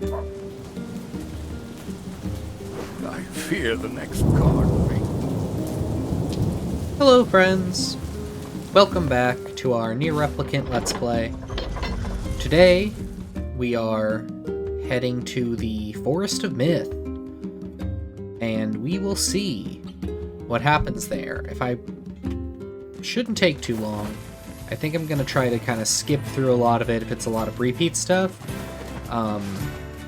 I fear the next card will be. Hello friends! Welcome back to our Nier Replicant Let's Play. Today, we are heading to the Forest of Myth, and we will see what happens there. Shouldn't take too long. I think I'm gonna try to kind of skip through a lot of it if it's a lot of repeat stuff.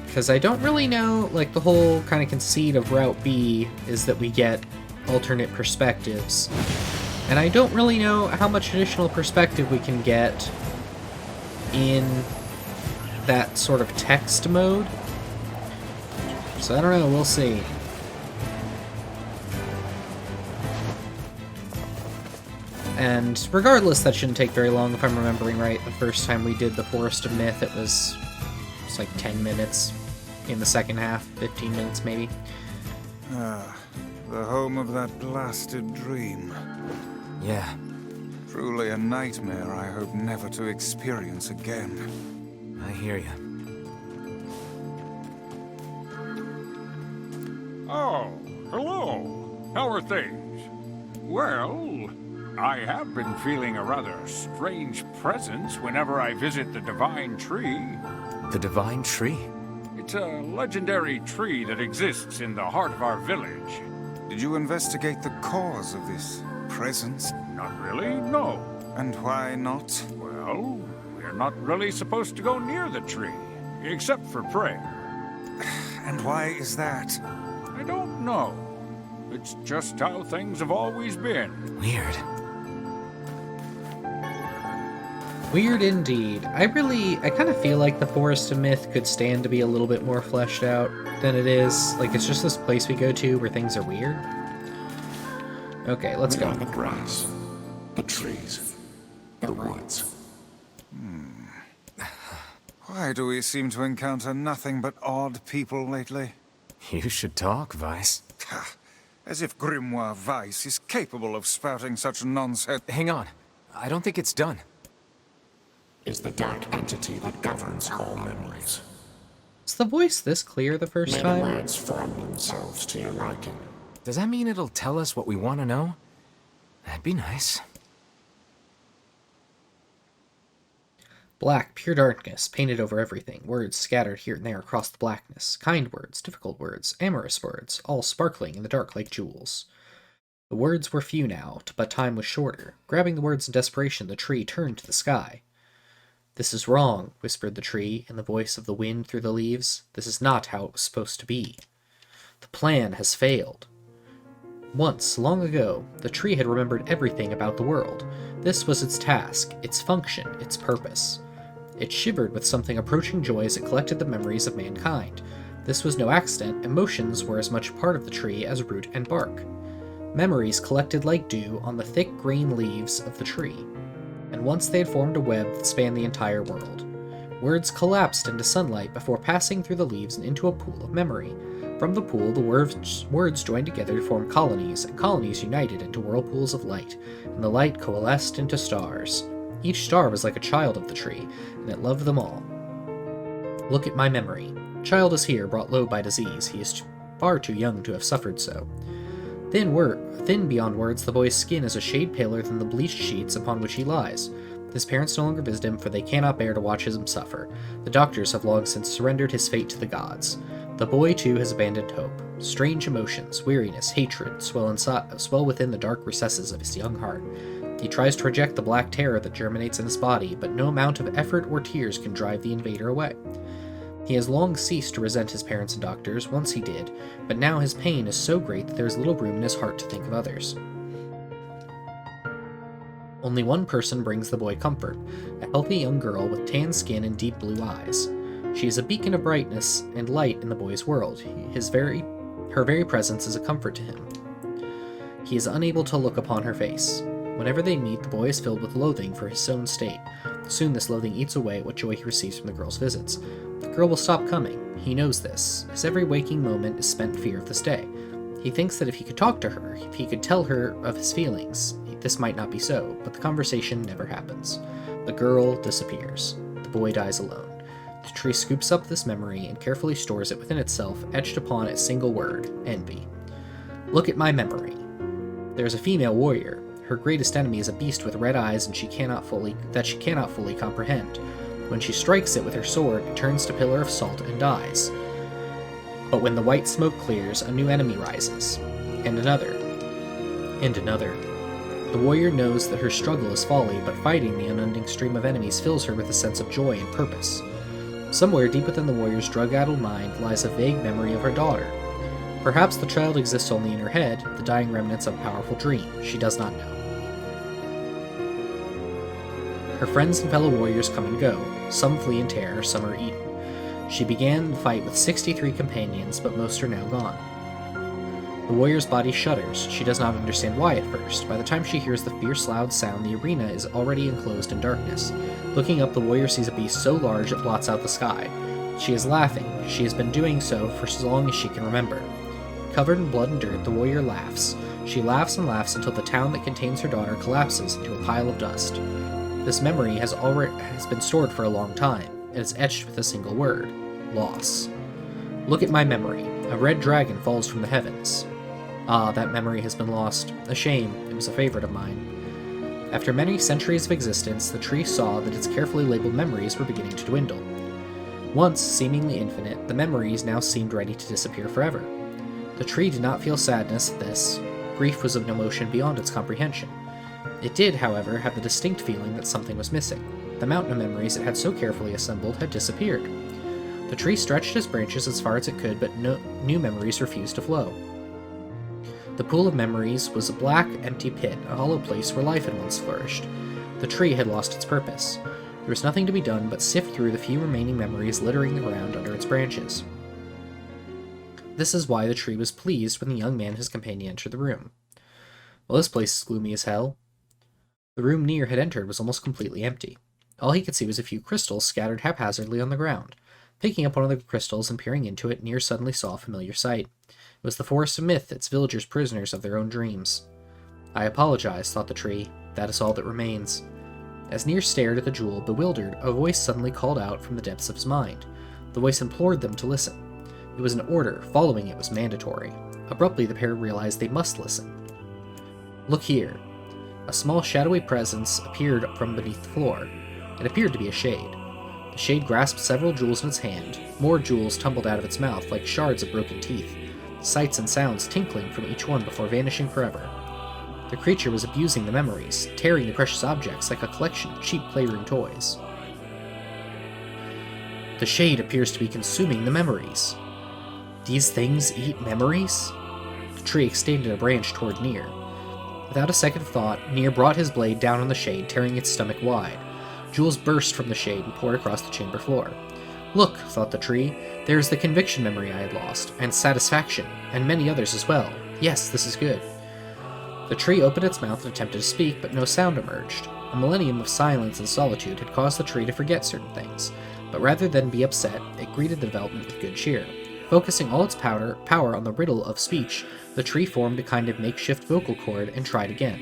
Because I don't really know, like, the whole kind of conceit of Route B is that we get alternate perspectives. And I don't really know how much additional perspective we can get in that sort of text mode. So I don't know, we'll see. And regardless, that shouldn't take very long if I'm remembering right. The first time we did the Forest of Myth, it was like 10 minutes. In the second half, 15 minutes maybe. Ah, the home of that blasted dream. Yeah. Truly a nightmare I hope never to experience again. I hear you. Oh, hello. How are things? Well, I have been feeling a rather strange presence whenever I visit the Divine Tree. The Divine Tree? It's a legendary tree that exists in the heart of our village. Did you investigate the cause of this presence? Not really, no. And why not? Well, we're not really supposed to go near the tree, except for prayer. And why is that? I don't know. It's just how things have always been. Weird. Weird indeed. I kind of feel like the Forest of Myth could stand to be a little bit more fleshed out than it is. Like, it's just this place we go to where things are weird. Okay, let's go. The grass, the trees, the woods. Why do we seem to encounter nothing but odd people lately? You should talk, Vice. As if Grimoire Weiss is capable of spouting such nonsense. Hang on. I don't think it's done. Is the dark entity that governs all memories. Is the voice this clear the first May the time? words form themselves to your liking. Does that mean it'll tell us what we want to know? That'd be nice. Black, pure darkness, painted over everything. Words scattered here and there across the blackness. Kind words, difficult words, amorous words, all sparkling in the dark like jewels. The words were few now, but time was shorter. Grabbing the words in desperation, the tree turned to the sky. "This is wrong," whispered the tree, in the voice of the wind through the leaves. "This is not how it was supposed to be. The plan has failed." Once, long ago, the tree had remembered everything about the world. This was its task, its function, its purpose. It shivered with something approaching joy as it collected the memories of mankind. This was no accident. Emotions were as much part of the tree as root and bark. Memories collected like dew on the thick green leaves of the tree. And once they had formed a web that spanned the entire world. Words collapsed into sunlight before passing through the leaves and into a pool of memory. From the pool, the words joined together to form colonies, and colonies united into whirlpools of light, and the light coalesced into stars. Each star was like a child of the tree, and it loved them all. "Look at my memory. Child is here, brought low by disease. He is far too young to have suffered so. Thin beyond words, the boy's skin is a shade paler than the bleached sheets upon which he lies. His parents no longer visit him, for they cannot bear to watch him suffer. The doctors have long since surrendered his fate to the gods. The boy, too, has abandoned hope. Strange emotions, weariness, hatred, swell within the dark recesses of his young heart. He tries to reject the black terror that germinates in his body, but no amount of effort or tears can drive the invader away. He has long ceased to resent his parents and doctors, once he did, but now his pain is so great that there is little room in his heart to think of others. Only one person brings the boy comfort, a healthy young girl with tan skin and deep blue eyes. She is a beacon of brightness and light in the boy's world. Her very presence is a comfort to him. He is unable to look upon her face. Whenever they meet, the boy is filled with loathing for his own state. Soon this loathing eats away at what joy he receives from the girl's visits. The girl will stop coming. He knows this. His every waking moment is spent in fear of this day. He thinks that if he could talk to her, if he could tell her of his feelings, this might not be so, but the conversation never happens. The girl disappears. The boy dies alone. The tree scoops up this memory and carefully stores it within itself, etched upon a single word, envy. Look at my memory. There is a female warrior. Her greatest enemy is a beast with red eyes and she cannot fully comprehend. When she strikes it with her sword, it turns to pillar of salt and dies. But when the white smoke clears, a new enemy rises. And another. And another. The warrior knows that her struggle is folly, but fighting the unending stream of enemies fills her with a sense of joy and purpose. Somewhere deep within the warrior's drug-addled mind lies a vague memory of her daughter. Perhaps the child exists only in her head, the dying remnants of a powerful dream. She does not know. Her friends and fellow warriors come and go. Some flee in terror, some are eaten. She began the fight with 63 companions, but most are now gone. The warrior's body shudders. She does not understand why at first. By the time she hears the fierce, loud sound, the arena is already enclosed in darkness. Looking up, the warrior sees a beast so large it blots out the sky. She is laughing. She has been doing so for as long as she can remember. Covered in blood and dirt, the warrior laughs. She laughs and laughs until the town that contains her daughter collapses into a pile of dust. This memory has been stored for a long time. It is etched with a single word: loss. Look at my memory. A red dragon falls from the heavens. Ah, that memory has been lost. A shame. It was a favorite of mine. After many centuries of existence, the tree saw that its carefully labeled memories were beginning to dwindle. Once seemingly infinite, the memories now seemed ready to disappear forever. The tree did not feel sadness at this. Grief was of an emotion beyond its comprehension. It did, however, have the distinct feeling that something was missing. The mountain of memories it had so carefully assembled had disappeared. The tree stretched its branches as far as it could, but new memories refused to flow. The pool of memories was a black, empty pit, a hollow place where life had once flourished. The tree had lost its purpose. There was nothing to be done but sift through the few remaining memories littering the ground under its branches. This is why the tree was pleased when the young man and his companion entered the room. Well, this place is gloomy as hell. The room Nier had entered was almost completely empty. All he could see was a few crystals scattered haphazardly on the ground. Picking up one of the crystals and peering into it, Nier suddenly saw a familiar sight. It was the forest of myth, its villagers prisoners of their own dreams. I apologize, thought the tree. That is all that remains. As Nier stared at the jewel, bewildered, a voice suddenly called out from the depths of his mind. The voice implored them to listen. It was an order. Following it was mandatory. Abruptly, the pair realized they must listen. Look here. A small shadowy presence appeared from beneath the floor. It appeared to be a shade. The shade grasped several jewels in its hand. More jewels tumbled out of its mouth like shards of broken teeth, sights and sounds tinkling from each one before vanishing forever. The creature was abusing the memories, tearing the precious objects like a collection of cheap playroom toys. The shade appears to be consuming the memories. These things eat memories? The tree extended a branch toward Nier. Without a second thought, Nier brought his blade down on the shade, tearing its stomach wide. Jewels burst from the shade and poured across the chamber floor. Look, thought the tree, there is the conviction memory I had lost, and satisfaction, and many others as well. Yes, this is good. The tree opened its mouth and attempted to speak, but no sound emerged. A millennium of silence and solitude had caused the tree to forget certain things, but rather than be upset, it greeted the development with good cheer. Focusing all its power on the riddle of speech, the tree formed a kind of makeshift vocal cord and tried again.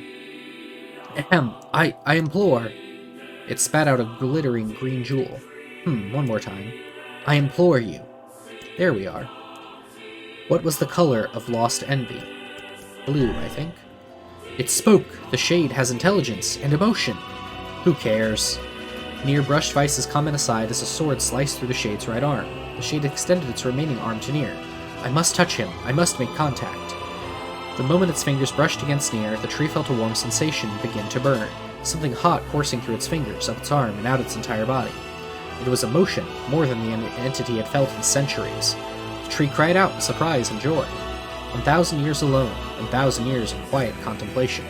Ahem, I implore. It spat out a glittering green jewel. One more time. I implore you. There we are. What was the color of lost envy? Blue, I think. It spoke. The shade has intelligence and emotion. Who cares? Nier brushed Vice's comment aside as a sword sliced through the shade's right arm. The shade extended its remaining arm to Nier. I must touch him. I must make contact. The moment its fingers brushed against Nier, the tree felt a warm sensation begin to burn. Something hot coursing through its fingers, up its arm, and out its entire body. It was emotion, more than the entity had felt in centuries. The tree cried out in surprise and joy. 1,000 years alone, 1,000 years in quiet contemplation.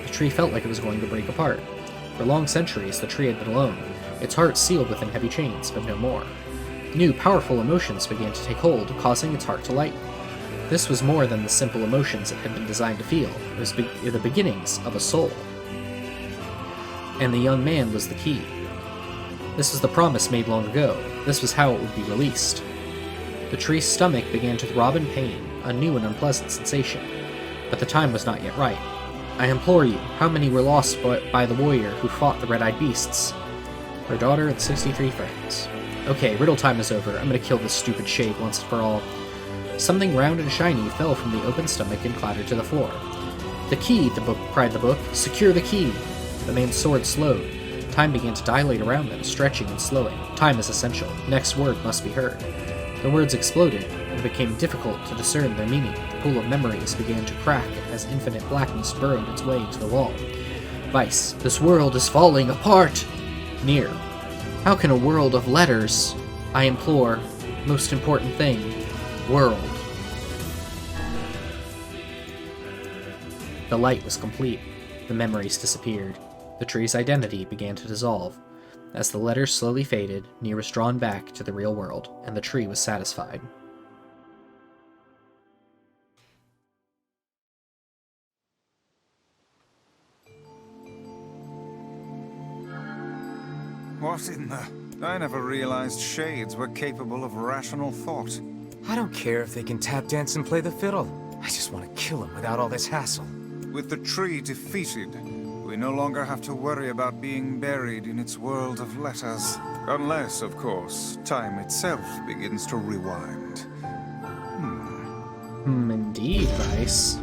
The tree felt like it was going to break apart. For long centuries, the tree had been alone, its heart sealed within heavy chains, but no more. New, powerful emotions began to take hold, causing its heart to lighten. This was more than the simple emotions it had been designed to feel. It was the beginnings of a soul. And the young man was the key. This was the promise made long ago. This was how it would be released. The tree's stomach began to throb in pain, a new and unpleasant sensation. But the time was not yet right. I implore you, how many were lost by the warrior who fought the red-eyed beasts? Her daughter and 63 friends. Okay, riddle time is over. I'm gonna kill this stupid shade once and for all. Something round and shiny fell from the open stomach and clattered to the floor. The key, cried the book. Secure the key. The man's sword slowed. Time began to dilate around them, stretching and slowing. Time is essential. Next word must be heard. The words exploded, and it became difficult to discern their meaning. The pool of memories began to crack as infinite blackness burrowed its way into the wall. Vice, this world is falling apart! Nier, how can a world of letters? I implore, most important thing, world. The light was complete. The memories disappeared. The tree's identity began to dissolve. As the letters slowly faded, Nier was drawn back to the real world, and the tree was satisfied. What in the... I never realized shades were capable of rational thought. I don't care if they can tap dance and play the fiddle. I just want to kill them without all this hassle. With the tree defeated, we no longer have to worry about being buried in its world of letters. Unless, of course, time itself begins to rewind. Indeed, Vice.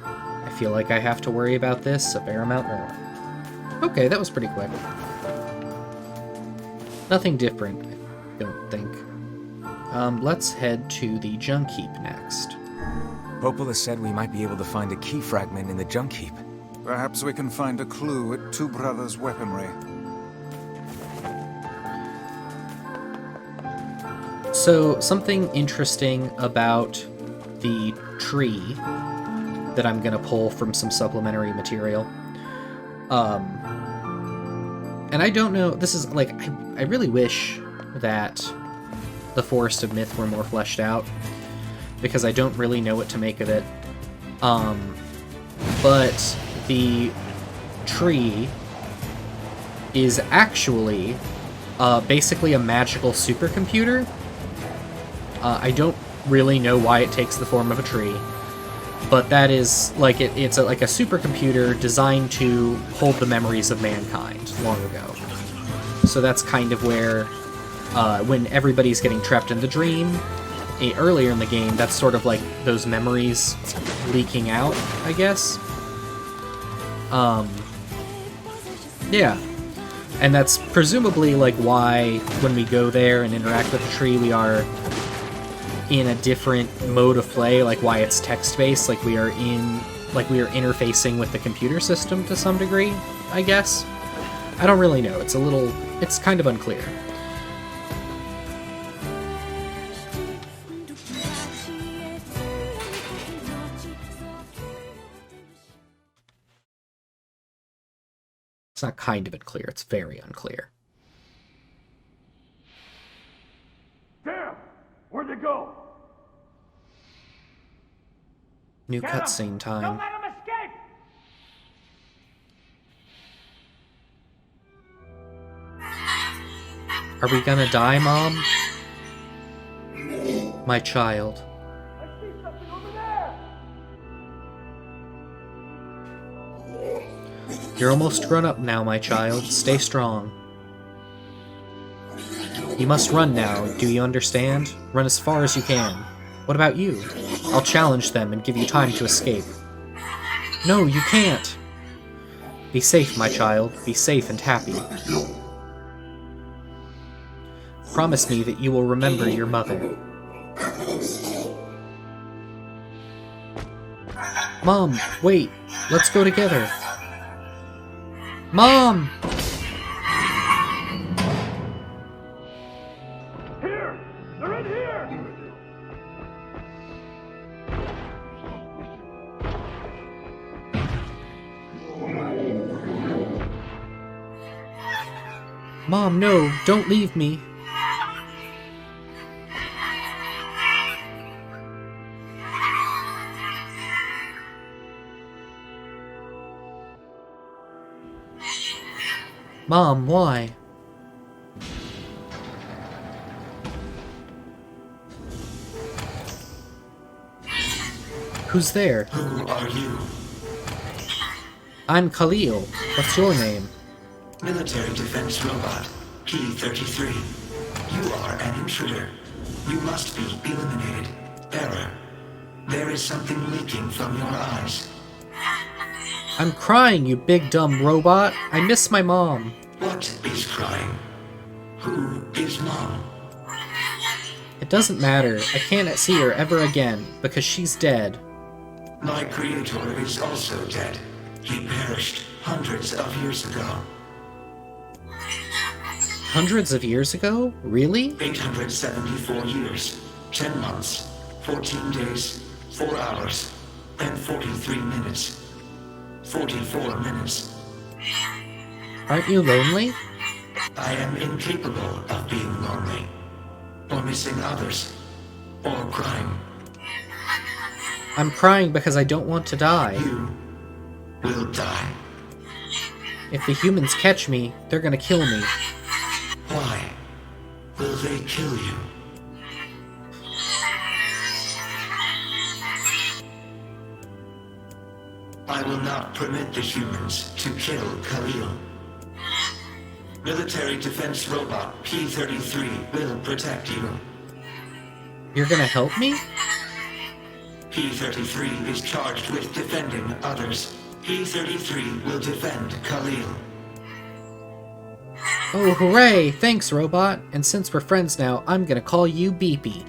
I feel like I have to worry about this a fair amount more. Okay, that was pretty quick. Nothing different, I don't think. Let's head to the junk heap next. Popola said we might be able to find a key fragment in the junk heap. Perhaps we can find a clue at Two Brothers' weaponry. So, something interesting about the tree that I'm gonna pull from some supplementary material. And I don't know, this is, like, I really wish that the Forest of Myth were more fleshed out, because I don't really know what to make of it. But the tree is actually basically a magical supercomputer. I don't really know why it takes the form of a tree, but that is like it's like a supercomputer designed to hold the memories of mankind long ago. So that's kind of where when everybody's getting trapped in the dream earlier in the game, that's sort of like those memories leaking out, I guess. Yeah. And that's presumably like why when we go there and interact with the tree, we are in a different mode of play, like why it's text-based, like we are interfacing with the computer system to some degree, I guess. I don't really know. It's kind of unclear. It's not kind of unclear, it's very unclear. Damn! Where'd they go? New cutscene time. Don't let him escape! Are we gonna die, Mom? My child. I see something over there! You're almost grown up now, my child. Stay strong. You must run now, do you understand? Run as far as you can. What about you? I'll challenge them and give you time to escape. No, you can't! Be safe, my child. Be safe and happy. Promise me that you will remember your mother. Mom, wait. Let's go together. Mom! Here! They're in here! Mom, no, don't leave me. Mom, why? Who's there? Who are you? I'm Khalil. What's your name? Military defense robot. P-33. You are an intruder. You must be eliminated. Error. There is something leaking from your eyes. I'm crying, you big dumb robot. I miss my mom. What is crying? Who is Mom? It doesn't matter. I can't see her ever again, because she's dead. My creator is also dead. He perished hundreds of years ago. Hundreds of years ago? Really? 874 years, 10 months, 14 days, 4 hours, and 43 minutes. 44 minutes. Aren't you lonely? I am incapable of being lonely, or missing others, or crying. I'm crying because I don't want to die. You will die. If the humans catch me, they're gonna kill me. Why will they kill you? I will not permit the humans to kill Khalil. Military defense robot P-33 will protect you. You're gonna help me? P-33 is charged with defending others. P-33 will defend Khalil. Oh, hooray! Thanks, robot. And since we're friends now, I'm gonna call you Beepy.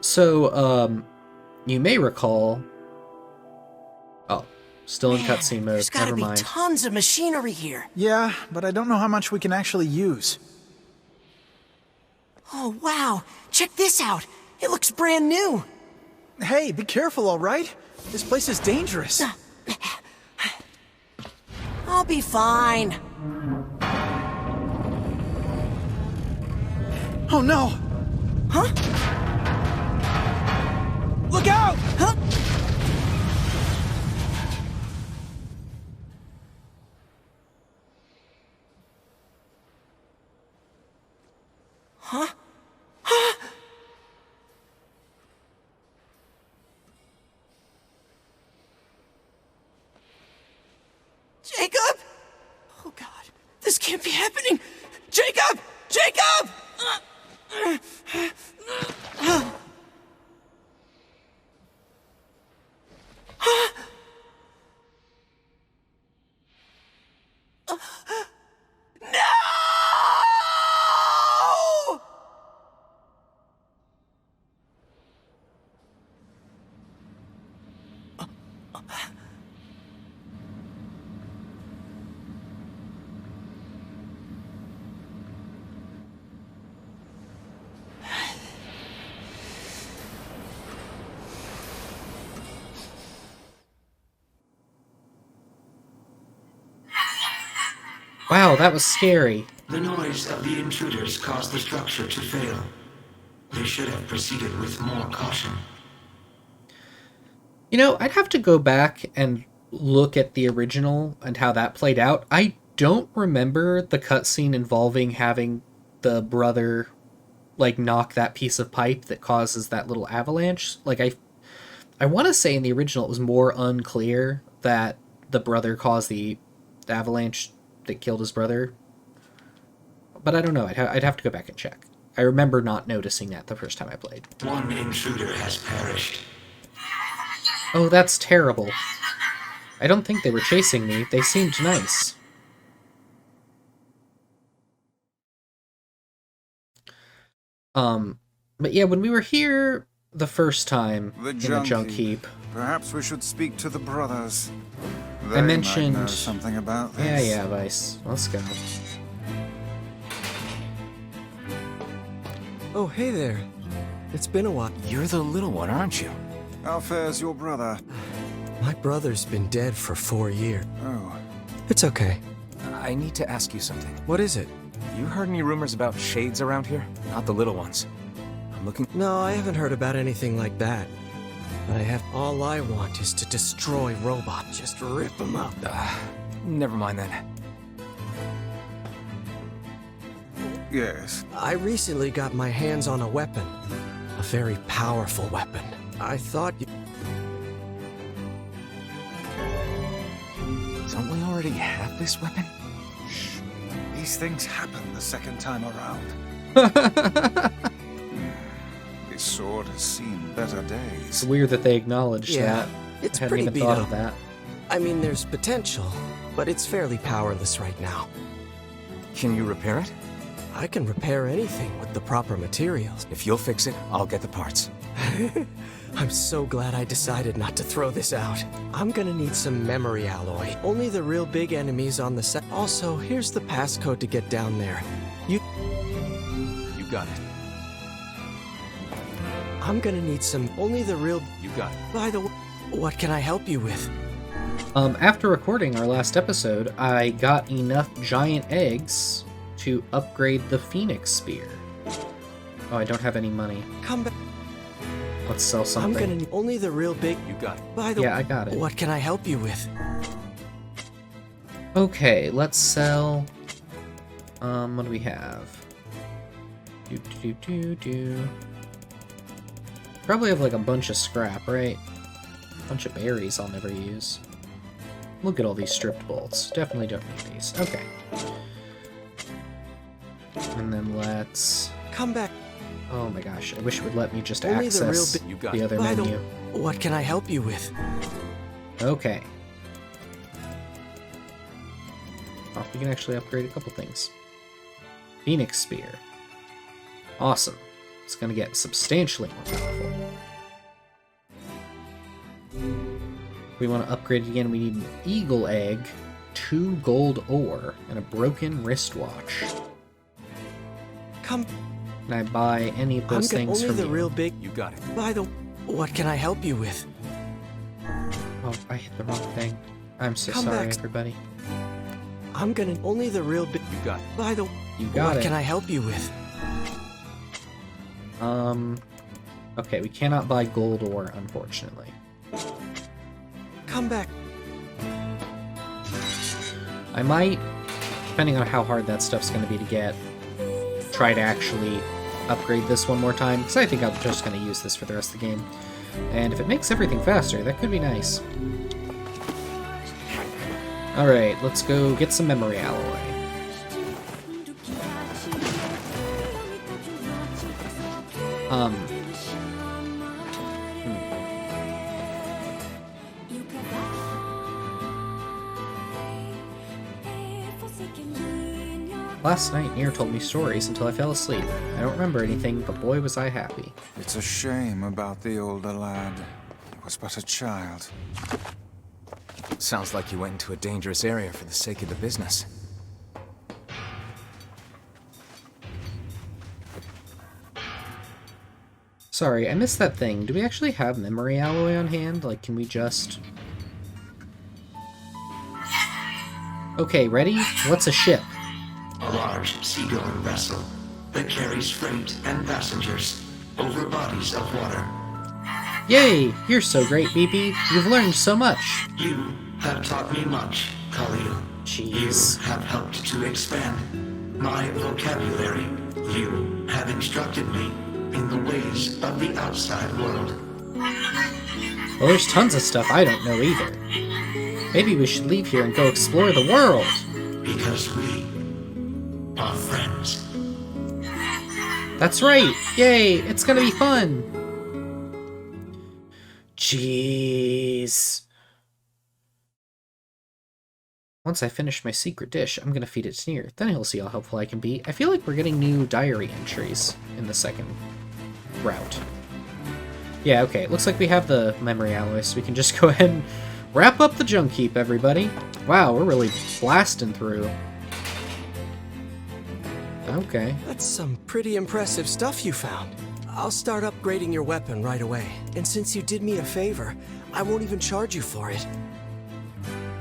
So, you may recall... Oh, still in cutscene mode. There's gotta Never be mind. tons of machinery here. Yeah, but I don't know how much we can actually use. Oh, wow. Check this out. It looks brand new. Hey, be careful, all right? This place is dangerous. I'll be fine. Oh no! Huh? Look out! Huh? Huh? Jacob? Oh God, this can't be happening. Jacob! Jacob! No! Wow, that was scary. The noise of the intruders caused the structure to fail. They should have proceeded with more caution. You know, I'd have to go back and look at the original and how that played out. I don't remember the cutscene involving having the brother, like, knock that piece of pipe that causes that little avalanche. Like, I want to say in the original it was more unclear that the brother caused the avalanche that killed his brother. But I don't know. I'd have to go back and check. I remember not noticing that the first time I played. One intruder has perished. Oh, that's terrible. I don't think they were chasing me. They seemed nice. But yeah, when we were here the first time in the junk heap, Perhaps we should speak to the brothers. They I might mentioned know something about this. Yeah, Vice. Let's go. Oh, hey there. It's been a while. You're the little one, aren't you? How fares your brother? My brother's been dead for 4 years. Oh, It's okay. I need to ask you something. What is it? You heard any rumors about shades around here? Not the little ones. I'm looking... No, I haven't heard about anything like that. All I want is to destroy robots. Just rip them up. Never mind then. yes. I recently got my hands on a weapon. A very powerful weapon. I thought Don't we already have this weapon? Shh. These things happen the second time around. This sword has seen better days. It's weird that they acknowledged Yeah, that. it's I hadn't pretty even beat thought up. of that. I mean, there's potential, but it's fairly powerless right now. Can you repair it? I can repair anything with the proper materials. If you'll fix it, I'll get the parts. I'm so glad I decided not to throw this out. I'm gonna need some memory alloy. Only the real big enemies on the set. Also, here's the passcode to get down there. You got it. I'm gonna need some. Only the real. You got it. By the way, what can I help you with? After recording our last episode, I got enough giant eggs to upgrade the Phoenix Spear. Oh, I don't have any money. Come back. Let's sell something. I'm gonna need only the real big. You got it. By the Yeah, I got it. What can I help you with? Okay, let's sell. What do we have? Probably have like a bunch of scrap, right? Bunch of berries I'll never use. Look at all these stripped bolts. Definitely don't need these. Okay. And then let's... Come back. Oh my gosh, I wish it would let me just Only the real access You got the it. other By the menu. What can I help you with? Okay. Oh, we can actually upgrade a couple things. Phoenix Spear. Awesome. It's gonna get substantially more powerful. If we want to upgrade it again, we need an eagle egg, 2 gold ore, and a broken wristwatch. Come. Can I buy any of those things only from the you? real big. You got it. By the what can I help you with? Oh, I hit the wrong thing. I'm so Come sorry, back. everybody. I'm gonna only the real big. You got it. By the You got what it. can I help you with? Okay, we cannot buy gold ore, unfortunately. Come back. I might, depending on how hard that stuff's going to be to get, try to actually upgrade this one more time, because I think I'm just going to use this for the rest of the game. And if it makes everything faster, that could be nice. Alright, let's go get some memory alloy. Last night, Nier told me stories until I fell asleep. I don't remember anything, but boy was I happy. It's a shame about the older lad. He was but a child. Sounds like you went into a dangerous area for the sake of the business. Sorry, I missed that thing. Do we actually have memory alloy on hand? Like, can we just... Okay, ready? What's a ship? A large seagoing vessel that carries freight and passengers over bodies of water. Yay! You're so great, BP. You've learned so much. You have taught me much, Khalil. Jeez. You have helped to expand my vocabulary. You have instructed me in the ways of the outside world. Well, there's tons of stuff I don't know either. Maybe we should leave here and go explore the world. Because we are friends. That's right! Yay! It's gonna be fun! Jeez. Once I finish my secret dish, I'm gonna feed it to Nier. Then he'll see how helpful I can be. I feel like we're getting new diary entries in the second route. Yeah, okay. Looks like we have the memory alloy, so we can just go ahead and wrap up the junk heap, everybody. Wow, we're really blasting through. Okay. That's some pretty impressive stuff you found. I'll start upgrading your weapon right away. And since you did me a favor, I won't even charge you for it.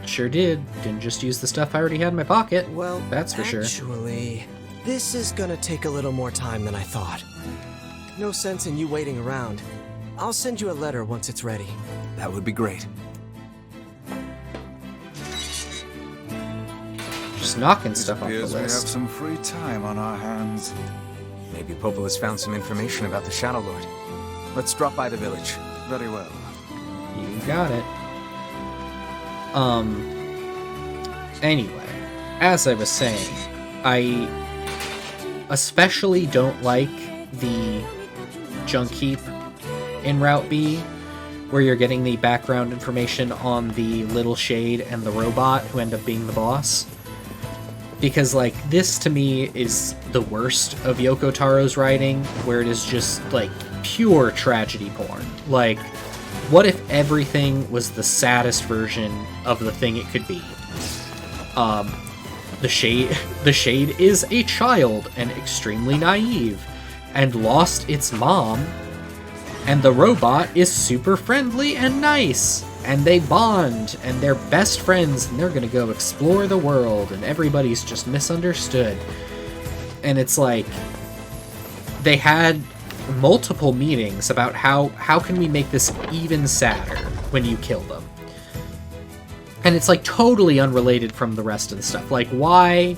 Sure did. Didn't just use the stuff I already had in my pocket. Well, that's for sure. Actually, this is gonna take a little more time than I thought. No sense in you waiting around. I'll send you a letter once it's ready. That would be great. Just knocking It stuff off the appears we have list. some free time on our hands. Maybe Popol has found some information about the Shadow Lord. Let's drop by the village. Very well. You got it. Anyway, as I was saying, I especially don't like the junk heap in Route B, where you're getting the background information on the little shade and the robot who end up being the boss. Because, like, this to me is the worst of Yoko Taro's writing, where it is just, like, pure tragedy porn. Like, what if everything was the saddest version of the thing it could be? The Shade is a child and extremely naive, and lost its mom, and the robot is super friendly and nice, and they bond, and they're best friends, and they're gonna go explore the world, and everybody's just misunderstood. And it's like, they had multiple meetings about how can we make this even sadder when you kill them. And it's like totally unrelated from the rest of the stuff. Like, why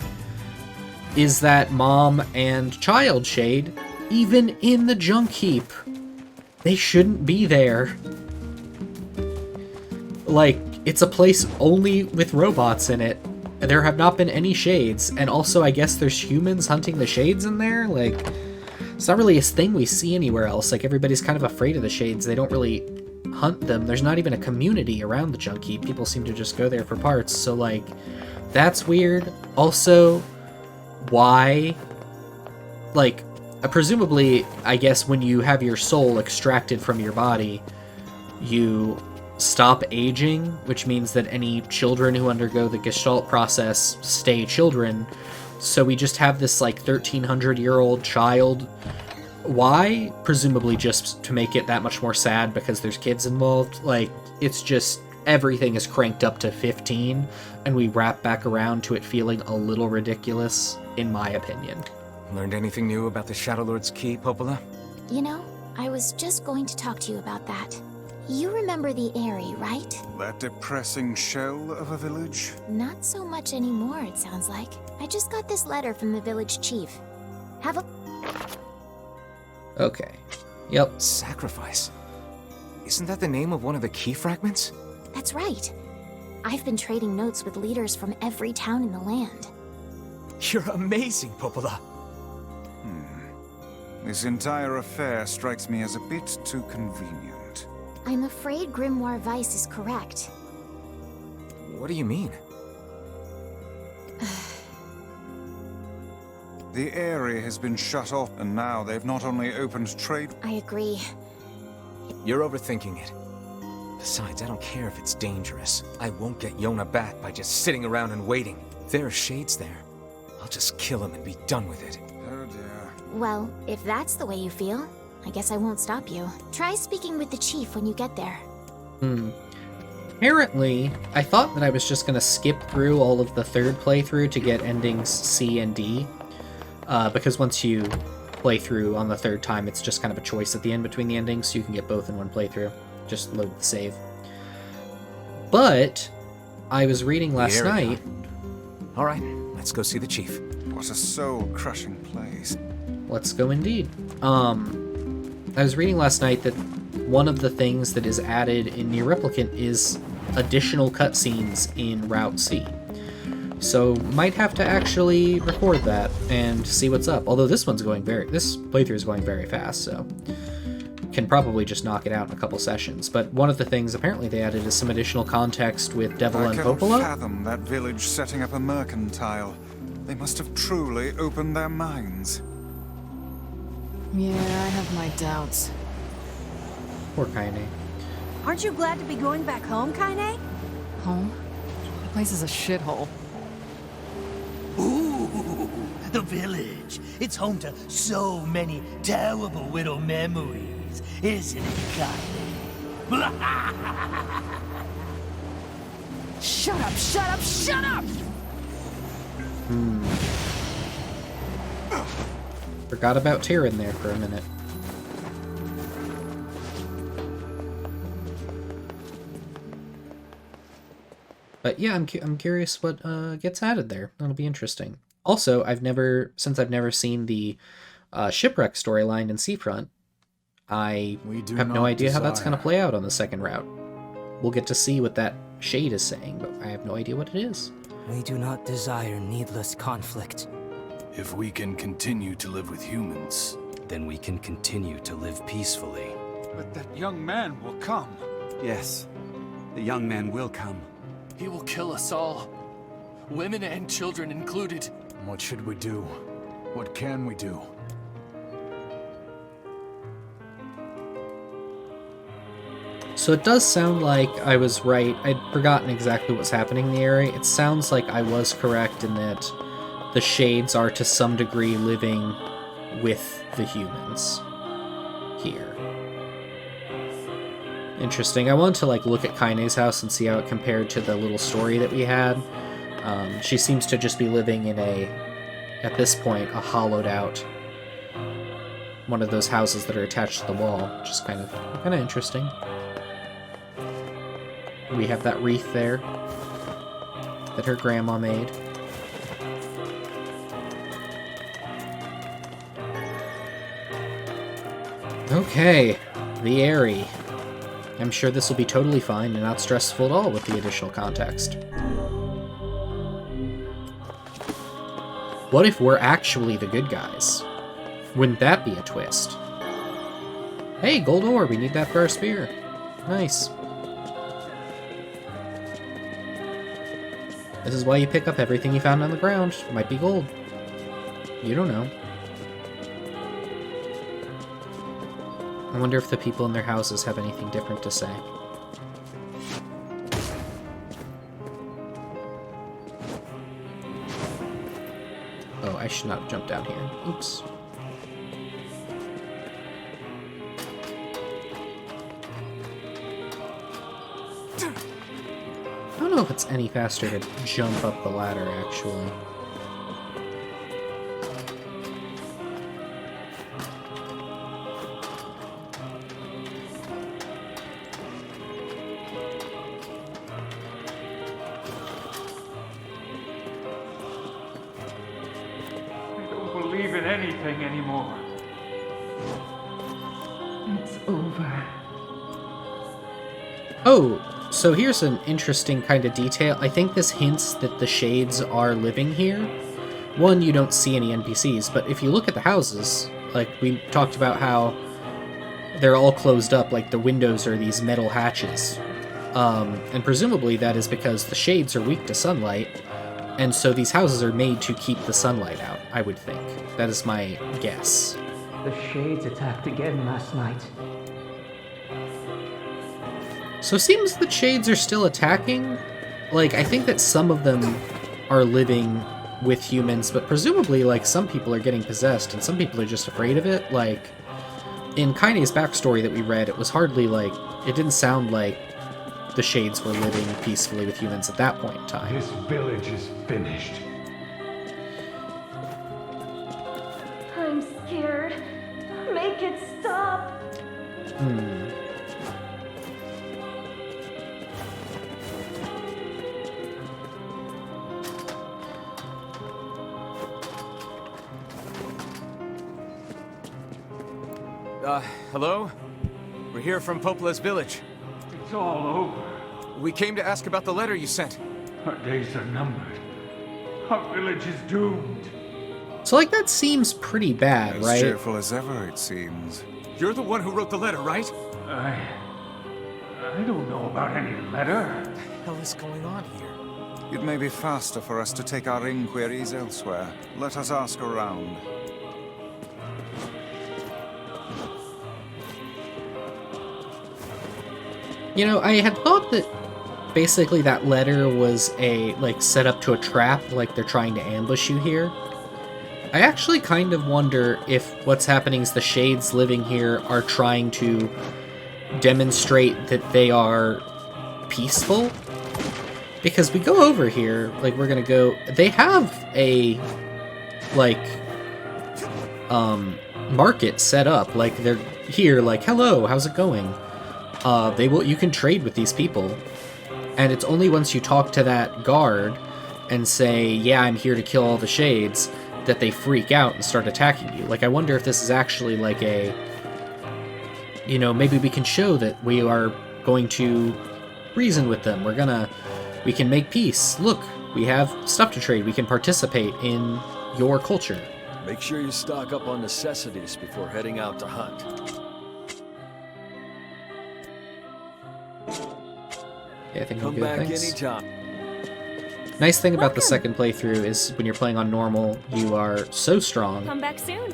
is that mom and child shade even in the junk heap? They shouldn't be there. Like, it's a place only with robots in it. There have not been any shades, and also I guess there's humans hunting the shades in there? Like, it's not really a thing we see anywhere else. Like, everybody's kind of afraid of the shades. They don't really hunt them. There's not even a community around the junk heap. People seem to just go there for parts, so, like, that's weird. Also, why? Like, presumably, I guess when you have your soul extracted from your body, you stop aging, which means that any children who undergo the Gestalt process stay children. So we just have this, like, 1,300-year-old child. Why? Presumably just to make it that much more sad because there's kids involved. Like, it's just, everything is cranked up to 15, and we wrap back around to it feeling a little ridiculous, in my opinion. Learned anything new about the Shadow Lord's key, Popola? You know, I was just going to talk to you about that. You remember the Aerie, right? That depressing shell of a village? Not so much anymore, it sounds like. I just got this letter from the village chief. Have a... Okay. Yep. Sacrifice. Isn't that the name of one of the key fragments? That's right. I've been trading notes with leaders from every town in the land. You're amazing, Popola. This entire affair strikes me as a bit too convenient. I'm afraid Grimoire Weiss is correct. What do you mean? The Aerie has been shut off, and now they've not only opened trade... I agree. You're overthinking it. Besides, I don't care if it's dangerous. I won't get Yona back by just sitting around and waiting. If there are shades there, I'll just kill him and be done with it. Oh dear. Well, if that's the way you feel, I guess I won't stop you. Try speaking with the chief when you get there. Apparently, I thought that I was just gonna skip through all of the third playthrough to get endings C and D. Because once you play through on the third time, it's just kind of a choice at the end between the endings, so you can get both in one playthrough. Just load the save. But I was reading last night... All right, let's go see the chief. What a soul-crushing place. Let's go indeed. I was reading last night that one of the things that is added in Nier Replicant is additional cutscenes in Route C. So might have to actually record that and see what's up. Although this playthrough is going very fast, so can probably just knock it out in a couple sessions. But one of the things apparently they added is some additional context with Devil and Popola. I cannot fathom that village setting up a mercantile. They must have truly opened their minds. Yeah, I have my doubts. Poor Kaine. Aren't you glad to be going back home, Kaine? Home? The place is a shithole. Ooh, the village. It's home to so many terrible widow memories, isn't it, Kaine? Shut up, shut up, shut up! Forgot about Tyrion there for a minute. But yeah, I'm curious what gets added there. That'll be interesting. Also, since I've never seen the shipwreck storyline in Seafront, I have no idea how that's going to play out on the second route. We'll get to see what that shade is saying, but I have no idea what it is. We do not desire needless conflict. If we can continue to live with humans, then we can continue to live peacefully. But that young man will come. Yes, the young man will come. He will kill us all. Women and children included. What should we do? What can we do? So it does sound like I was right. I'd forgotten exactly what's happening in the area. It sounds like I was correct in that the Shades are to some degree living with the humans here. Interesting. I wanted to look at Kaine's house and see how it compared to the little story that we had. She seems to just be living in at this point, a hollowed out one of those houses that are attached to the wall, which is kind of interesting. We have that wreath there that her grandma made. Okay, the Aerie. I'm sure this will be totally fine and not stressful at all with the additional context. What if we're actually the good guys? Wouldn't that be a twist? Hey, gold ore, we need that for our spear. Nice. This is why you pick up everything you found on the ground. Might be gold. You don't know. I wonder if the people in their houses have anything different to say. Oh, I should not have jumped down here. Oops. I don't know if it's any faster to jump up the ladder, actually. I don't believe in anything anymore. It's over. Oh, so here's an interesting kind of detail. I think this hints that the Shades are living here. One, you don't see any NPCs, but if you look at the houses, like we talked about how they're all closed up, like the windows are these metal hatches. And presumably that is because the Shades are weak to sunlight, and so these houses are made to keep the sunlight out, I would think. That is my guess. The Shades attacked again last night. So it seems the Shades are still attacking. Like, I think that some of them are living with humans, but presumably, some people are getting possessed, and some people are just afraid of it. Like, in Kaine's backstory that we read, it was hardly it didn't sound like the Shades were living peacefully with humans at that point in time. This village is finished. I'm scared. Make it stop. Hello? We're here from Popola's village. It's all over. We came to ask about the letter you sent. Our days are numbered. Our village is doomed. So, that seems pretty bad, right? As cheerful as ever, it seems. You're the one who wrote the letter, right? I don't know about any letter. What the hell is going on here? It may be faster for us to take our inquiries elsewhere. Let us ask around. You know, I had thought that basically that letter was a, set up to a trap, they're trying to ambush you here. I actually kind of wonder if what's happening is the Shades living here are trying to demonstrate that they are peaceful. Because we go over here, we're gonna go... They have a, market set up. They're here, hello, how's it going? You can trade with these people, and it's only once you talk to that guard and say, yeah, I'm here to kill all the Shades, that they freak out and start attacking you. I wonder if this is actually a, maybe we can show that we are going to reason with them. We're gonna We can make peace. Look, we have stuff to trade. We can participate in your culture. Make sure you stock up on necessities before heading out to hunt. Yeah, I think Come we'll back thanks. anytime. Nice thing about the second playthrough is when you're playing on normal, you are so strong. Come back soon.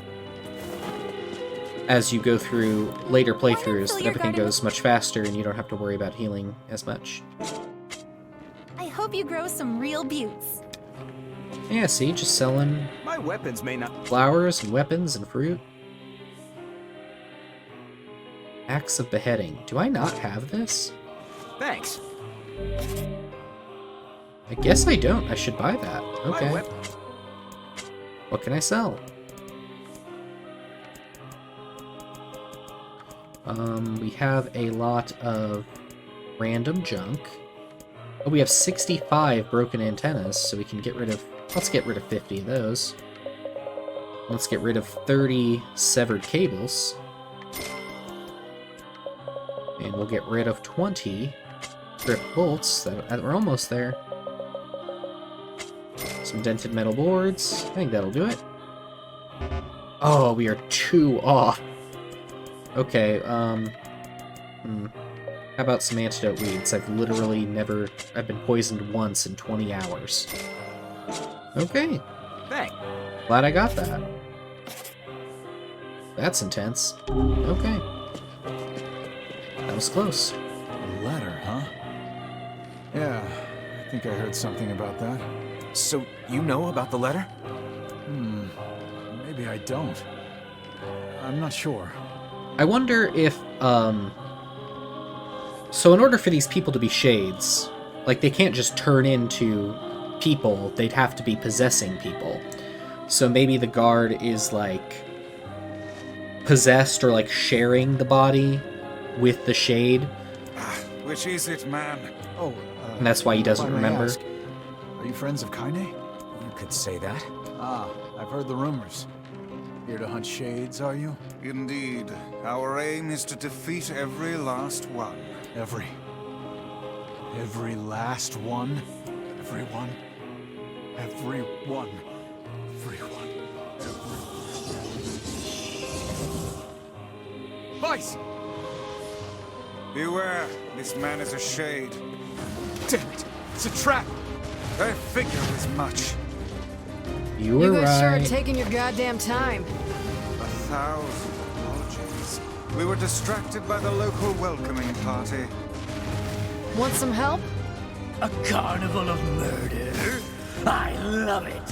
As you go through later playthroughs, that everything goes much faster and you don't have to worry about healing as much. I hope you grow some real buttes. Yeah, see, just selling My weapons may not. flowers and weapons and fruit. Axe of Beheading. Do I not have this? Thanks. I guess I don't. I should buy that. Okay. What can I sell? We have a lot of random junk. Oh, we have 65 broken antennas, so we can get rid of... Let's get rid of 50 of those. Let's get rid of 30 severed cables. And we'll get rid of 20 stripped bolts. We're almost there. Some dented metal boards. I think that'll do it. Oh, we are 2 off. Okay, How about some antidote weeds? I've been poisoned once in 20 hours. Okay. Thanks. Glad I got that. That's intense. Okay. That was close. A letter, huh? Yeah, I think I heard something about that. So, you know about the letter? Maybe I don't. I'm not sure. I wonder if, So in order for these people to be shades, like, they can't just turn into people, they'd have to be possessing people. So maybe the guard is, like, possessed or, like, sharing the body with the shade. Which is it, man? Oh, And that's why he doesn't if I may remember. ask, are you friends of Kaine? You could say that. Ah, I've heard the rumors. Here to hunt shades, are you? Indeed. Our aim is to defeat every last one. Every last one? Everyone? Everyone. Everyone. Vice! Beware, this man is a shade. Damn it! It's a trap! I figured as much. You were You guys sure are right. taking your goddamn time. 1,000 apologies. We were distracted by the local welcoming party. Want some help? A carnival of murder? I love it.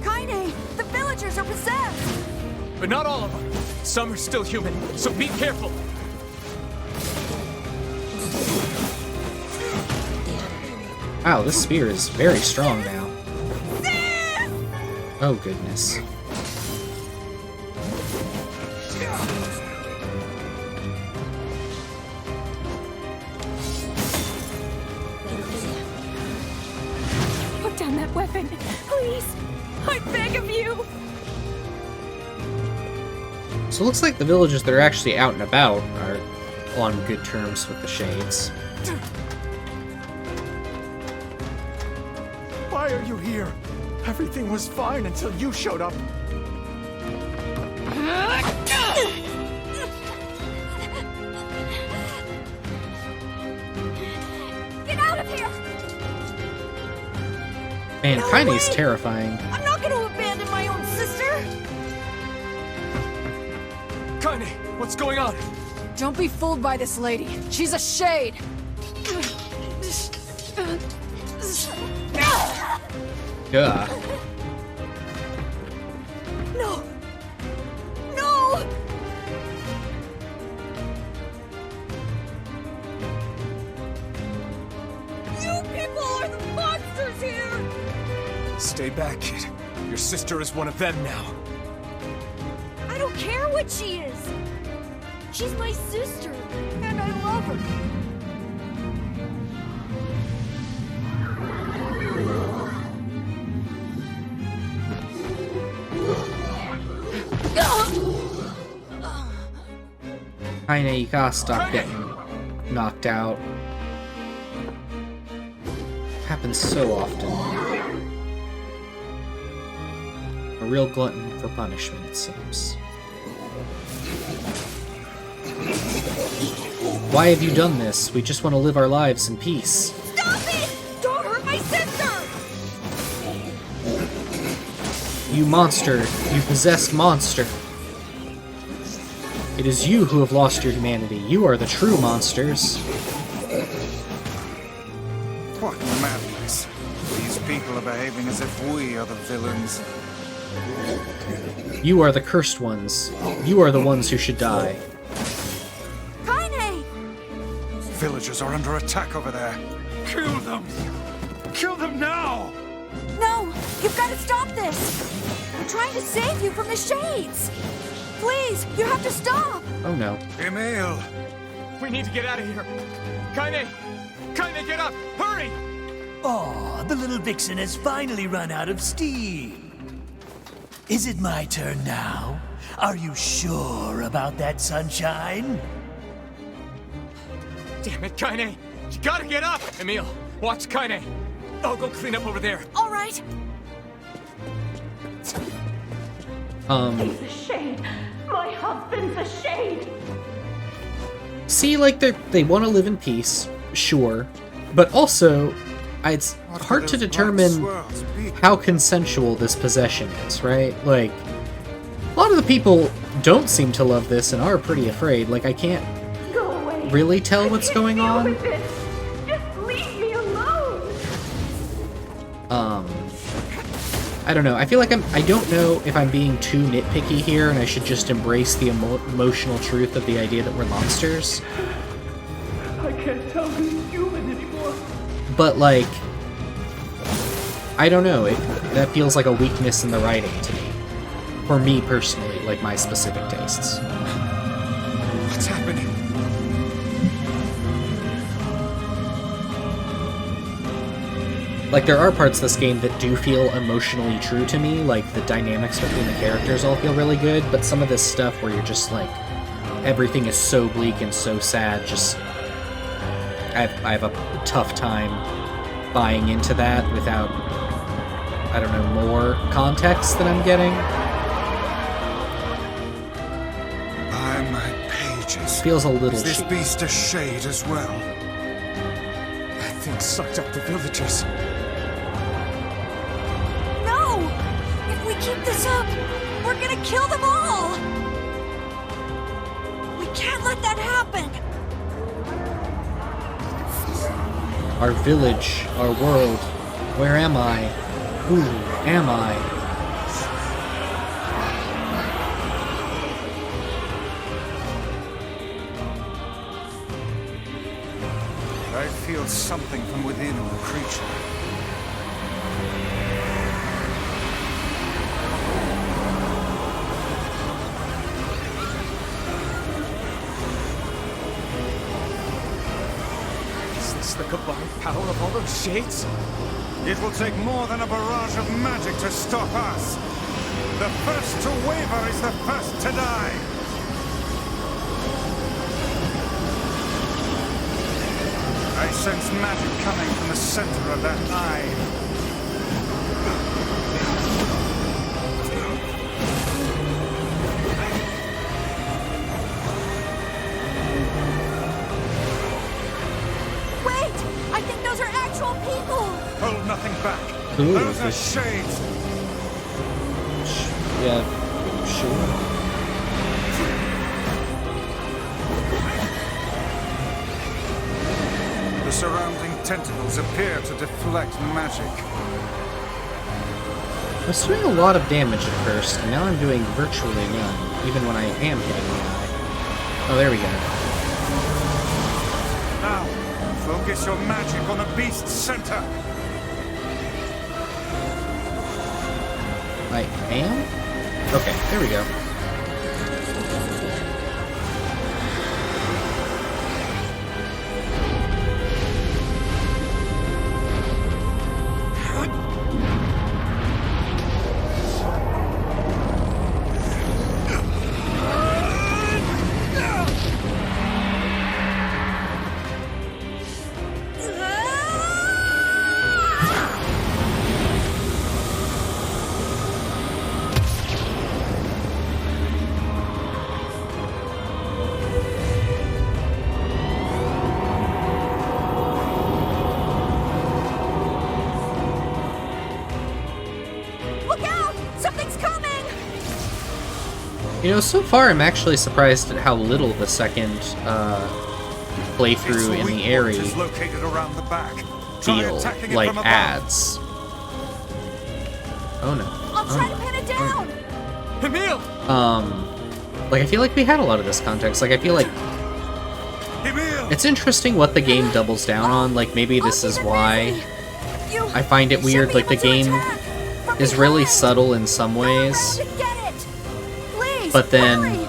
Kaine! The villagers are possessed! But not all of them. Some are still human, so be careful. Wow, this spear is very strong now. Oh, goodness. Put down that weapon, please. I beg of you. So it looks like the villagers that are actually out and about are on good terms with the shades. Why are you here? Everything was fine until you showed up. Get out of here! Man, Kaine's terrifying. I'm not gonna abandon my own sister! Kaine, what's going on? Don't be fooled by this lady. She's a shade. Duh. No! No! You people are the monsters here! Stay back, kid. Your sister is one of them now. I don't care what she is! She's my sister, and I love her. Kaine, you gotta stop getting knocked out. Happens so often. A real glutton for punishment, it seems. Why have you done this? We just want to live our lives in peace. Stop it! Don't hurt my sister! You monster! You possessed monster! It is you who have lost your humanity. You are the true monsters. What madness. These people are behaving as if we are the villains. You are the cursed ones. You are the ones who should die. Kaine! Villagers are under attack over there. Kill them! Kill them now! No! You've got to stop this! I'm trying to save you from the shades! Please, you have to stop! Oh no. Emil! We need to get out of here! Kaine! Kaine, get up! Hurry! Aw, the little vixen has finally run out of steam. Is it my turn now? Are you sure about that, sunshine? Damn it, Kaine! You gotta get up! Emil, watch Kaine! I'll go clean up over there. All right. He's a shade. My husband's a shade. See, like, they want to live in peace, sure. But also, it's hard to determine how consensual this possession is, right? Like, a lot of the people don't seem to love this and are pretty afraid. Like, I can't really tell what's going on. Just leave me alone. I don't know. I feel like I don't know if I'm being too nitpicky here and I should just embrace the emotional truth of the idea that we're monsters. I can't tell who's human anymore. But, like, I don't know. That feels like a weakness in the writing to me. For me personally, like my specific tastes. What's happening? Like, there are parts of this game that do feel emotionally true to me, like the dynamics between the characters all feel really good, but some of this stuff where you're just like, everything is so bleak and so sad, just, I have a tough time buying into that without, I don't know, more context that I'm getting. By my pages. Feels a little Is this cheap. beast a shade as well? That thing sucked up the villagers. No! If we keep this up, we're gonna kill them all! We can't let that happen! Our village, our world, where am I? Who am I? I feel something from within the creature. Is this the combined power of all those shades? It will take more than a barrage of magic to stop us. The first to waver is the first to die. I sense magic coming from the center of that eye. Wait! I think those are actual people! Hold nothing back. Ooh, Those are this- shades. Yeah, sure. The surrounding tentacles appear to deflect magic. I was doing a lot of damage at first, and now I'm doing virtually none, even when I am hitting the eye. Oh, there we go. Now, focus your magic on the beast's center. I am? Okay, there we go. You know, so far I'm actually surprised at how little the second playthrough in the Aerie feel like ads. Oh no. I'll try to pin it down! Emil! Like, I feel like we had a lot of this context. Like, I feel like it's interesting what the game doubles down on. Like, maybe this is why I find it weird. Like, the game is really subtle in some ways, but then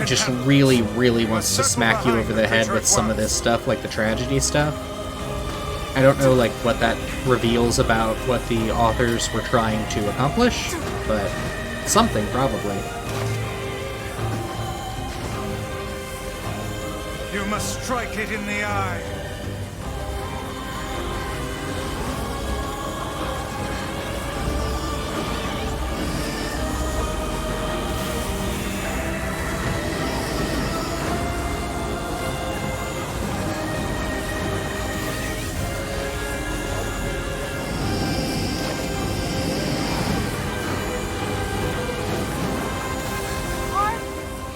just really, really wants to smack you over the head with some of this stuff, like the tragedy stuff. I don't know, like, what that reveals about what the authors were trying to accomplish, but something, probably. You must strike it in the eye.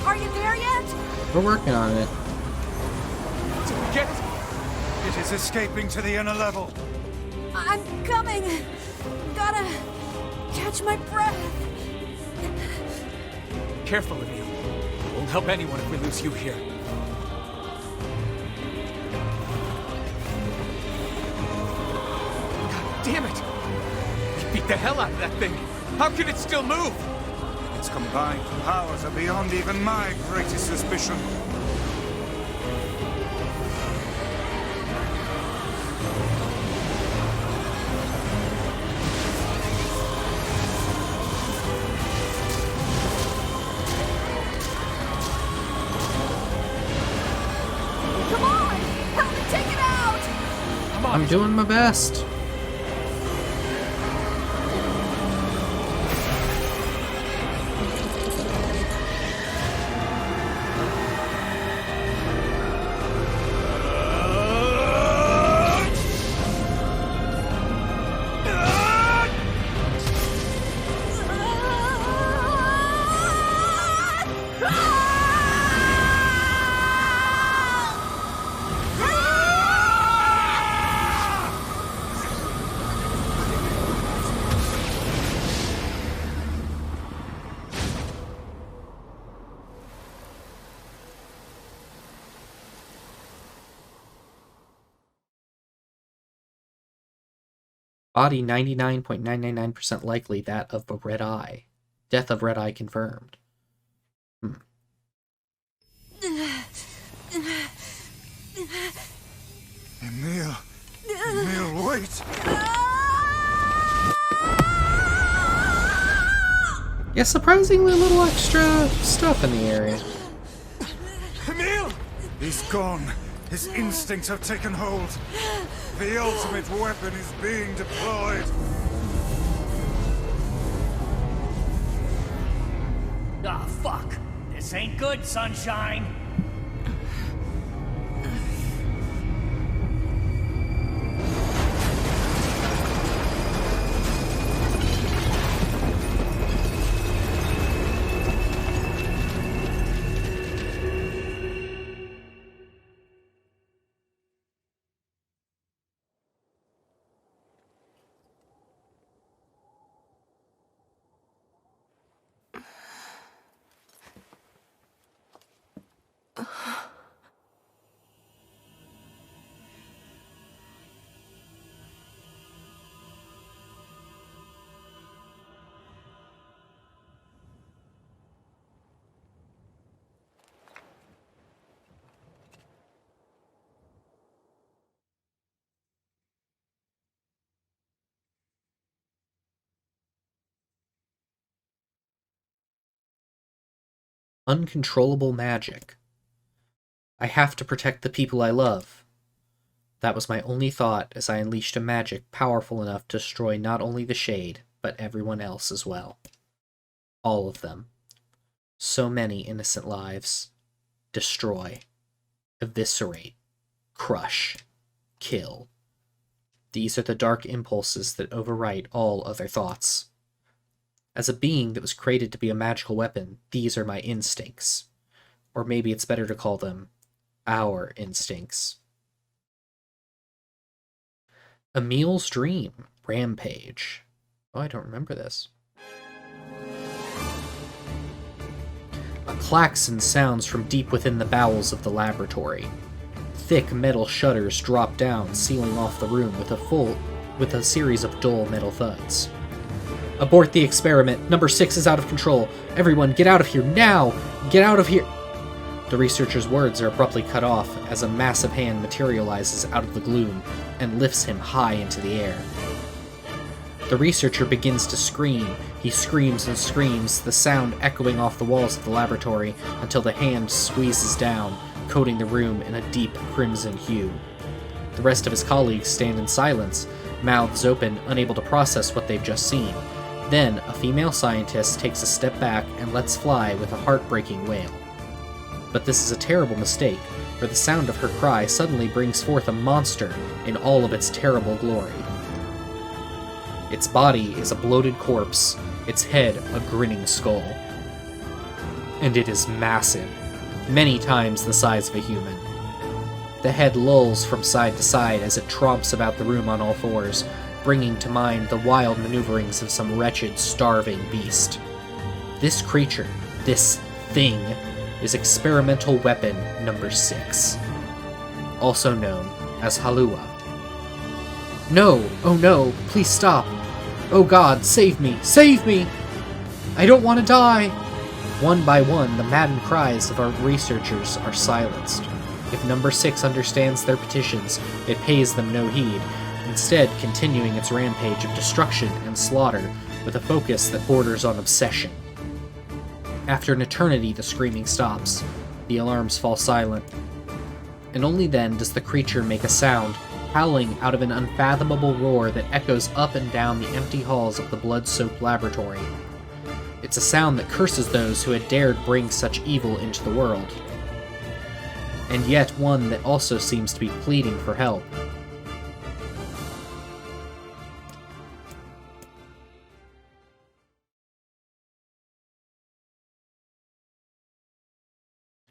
Are you there yet? We're working on it. Get it! It is escaping to the inner level. I'm coming. Gotta catch my breath. Careful, Emil. Won't help anyone if we lose you here. God damn it! We beat the hell out of that thing. How can it still move? Its combined powers are beyond even my greatest suspicion. Come on! Help me take it out! I'm doing my best. Body 99.999% likely that of a red eye. Death of red eye confirmed. Emil, wait! Yeah, surprisingly little extra stuff in the area. Emil! He's gone. His instincts have taken hold. The ultimate weapon is being deployed. Ah, fuck. This ain't good, Sunshine. Uncontrollable magic. I have to protect the people I love. That was my only thought as I unleashed a magic powerful enough to destroy not only the Shade, but everyone else as well. All of them. So many innocent lives. Destroy. Eviscerate. Crush. Kill. These are the dark impulses that overwrite all other thoughts. As a being that was created to be a magical weapon, these are my instincts. Or maybe it's better to call them our instincts. Emil's Dream, Rampage. Oh, I don't remember this. A klaxon sounds from deep within the bowels of the laboratory. Thick metal shutters drop down, sealing off the room with a series of dull metal thuds. Abort the experiment. Number 6 is out of control. Everyone, get out of here now! Get out of here! The researcher's words are abruptly cut off as a massive hand materializes out of the gloom and lifts him high into the air. The researcher begins to scream. He screams and screams, the sound echoing off the walls of the laboratory until the hand squeezes down, coating the room in a deep crimson hue. The rest of his colleagues stand in silence, mouths open, unable to process what they've just seen. Then, a female scientist takes a step back and lets fly with a heartbreaking wail. But this is a terrible mistake, for the sound of her cry suddenly brings forth a monster in all of its terrible glory. Its body is a bloated corpse, its head a grinning skull. And it is massive, many times the size of a human. The head lolls from side to side as it tromps about the room on all fours, bringing to mind the wild maneuverings of some wretched, starving beast. This creature, this thing, is experimental weapon number 6, also known as Halua. No! Oh no! Please stop! Oh God, save me! Save me! I don't want to die! One by one, the maddened cries of our researchers are silenced. If number 6 understands their petitions, it pays them no heed, instead continuing its rampage of destruction and slaughter with a focus that borders on obsession. After an eternity, the screaming stops. The alarms fall silent. And only then does the creature make a sound, howling out of an unfathomable roar that echoes up and down the empty halls of the blood-soaked laboratory. It's a sound that curses those who had dared bring such evil into the world. And yet one that also seems to be pleading for help.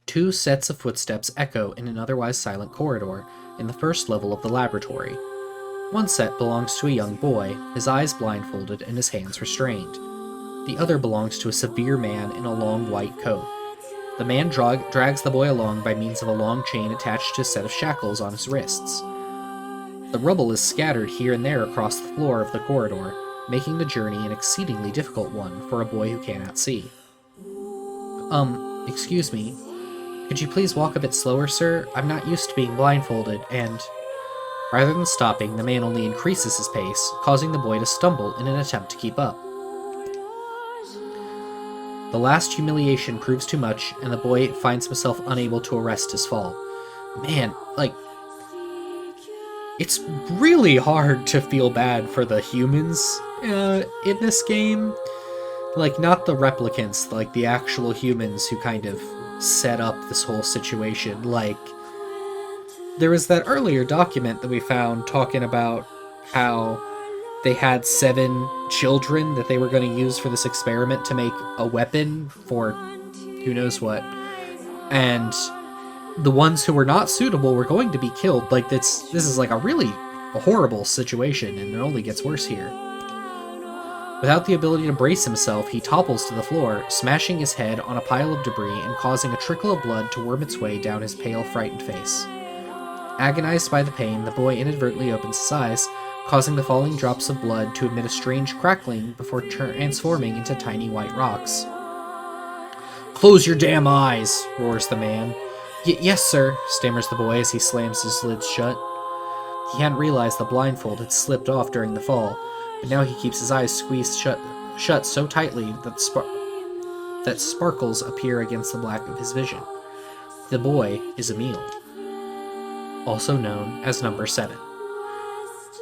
Two sets of footsteps echo in an otherwise silent corridor in the first level of the laboratory. One set belongs to a young boy, his eyes blindfolded and his hands restrained. The other belongs to a severe man in a long white coat. The man drags the boy along by means of a long chain attached to a set of shackles on his wrists. The rubble is scattered here and there across the floor of the corridor, making the journey an exceedingly difficult one for a boy who cannot see. Excuse me. Could you please walk a bit slower, sir? I'm not used to being blindfolded, and... Rather than stopping, the man only increases his pace, causing the boy to stumble in an attempt to keep up. The last humiliation proves too much, and the boy finds himself unable to arrest his fall. Man, it's really hard to feel bad for the humans in this game. Not the replicants, the actual humans who kind of set up this whole situation. There was that earlier document that we found talking about how they had 7 children that they were going to use for this experiment to make a weapon for who knows what. And the ones who were not suitable were going to be killed. This is a really horrible situation, and it only gets worse here. Without the ability to brace himself, he topples to the floor, smashing his head on a pile of debris and causing a trickle of blood to worm its way down his pale, frightened face. Agonized by the pain, the boy inadvertently opens his eyes, causing the falling drops of blood to emit a strange crackling before transforming into tiny white rocks. "Close your damn eyes!" roars the man. Yes, sir," stammers the boy as he slams his lids shut. He hadn't realized the blindfold had slipped off during the fall, but now he keeps his eyes squeezed shut so tightly that sparkles appear against the black of his vision. The boy is Emil, also known as Number 7.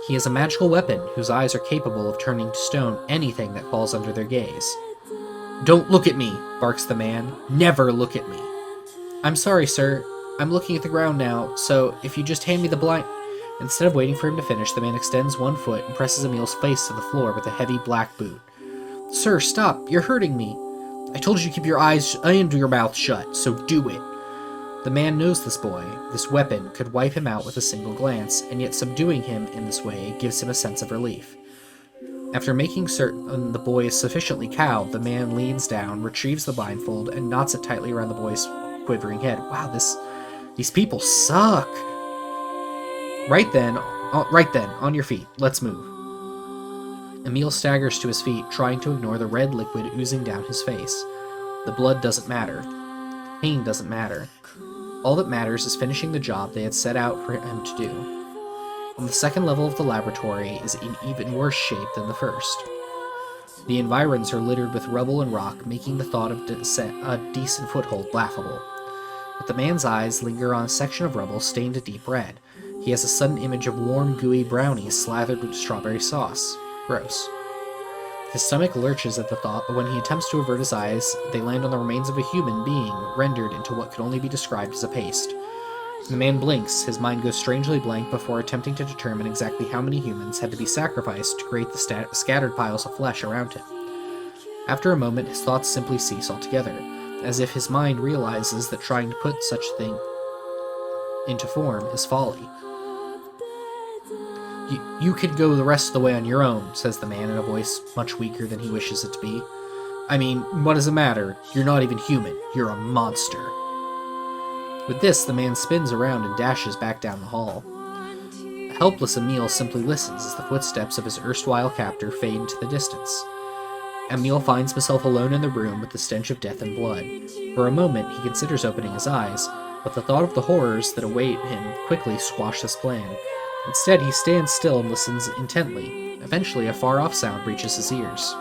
He is a magical weapon whose eyes are capable of turning to stone anything that falls under their gaze. "Don't look at me," barks the man. "Never look at me." "I'm sorry, sir. I'm looking at the ground now, so if you just hand me the blind..." Instead of waiting for him to finish, the man extends one foot and presses Emil's face to the floor with a heavy black boot. Sir, stop! You're hurting me! I told you to keep your eyes and your mouth shut, so do it! The man knows this boy. This weapon could wipe him out with a single glance, and yet subduing him in this way gives him a sense of relief. After making certain the boy is sufficiently cowed, the man leans down, retrieves the blindfold, and knots it tightly around the boy's quivering head. Wow, these people suck! Right then, on your feet. Let's move. Emil staggers to his feet, trying to ignore the red liquid oozing down his face. The blood doesn't matter. Pain doesn't matter. All that matters is finishing the job they had set out for him to do. On the second level of the laboratory is in even worse shape than the first. The environs are littered with rubble and rock, making the thought of a decent foothold laughable. But the man's eyes linger on a section of rubble stained a deep red. He has a sudden image of warm, gooey brownies slathered with strawberry sauce. Gross. His stomach lurches at the thought, but when he attempts to avert his eyes, they land on the remains of a human being, rendered into what could only be described as a paste. The man blinks, his mind goes strangely blank before attempting to determine exactly how many humans had to be sacrificed to create the scattered piles of flesh around him. After a moment, his thoughts simply cease altogether, as if his mind realizes that trying to put such a thing into form is folly. You could go the rest of the way on your own, says the man in a voice much weaker than he wishes it to be. I mean, what does it matter? You're not even human. You're a monster. With this, the man spins around and dashes back down the hall. A helpless Emil simply listens as the footsteps of his erstwhile captor fade into the distance. Emil finds himself alone in the room with the stench of death and blood. For a moment, he considers opening his eyes, but the thought of the horrors that await him quickly squash this plan. Instead, he stands still and listens intently. Eventually, a far-off sound reaches his ears.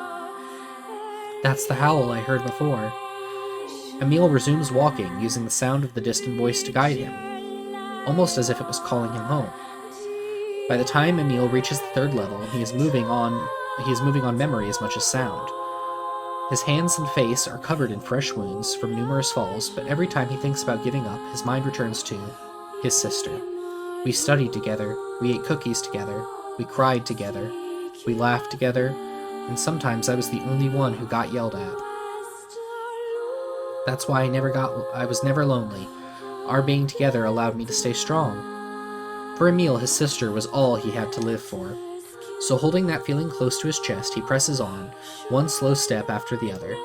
That's the howl I heard before. Emil resumes walking, using the sound of the distant voice to guide him, almost as if it was calling him home. By the time Emil reaches the third level, he is moving on memory as much as sound. His hands and face are covered in fresh wounds from numerous falls, but every time he thinks about giving up, his mind returns to his sister. We studied together, we ate cookies together, we cried together, we laughed together, and sometimes I was the only one who got yelled at. That's why I was never lonely. Our being together allowed me to stay strong. For Emil, his sister was all he had to live for. So holding that feeling close to his chest, he presses on, one slow step after the other.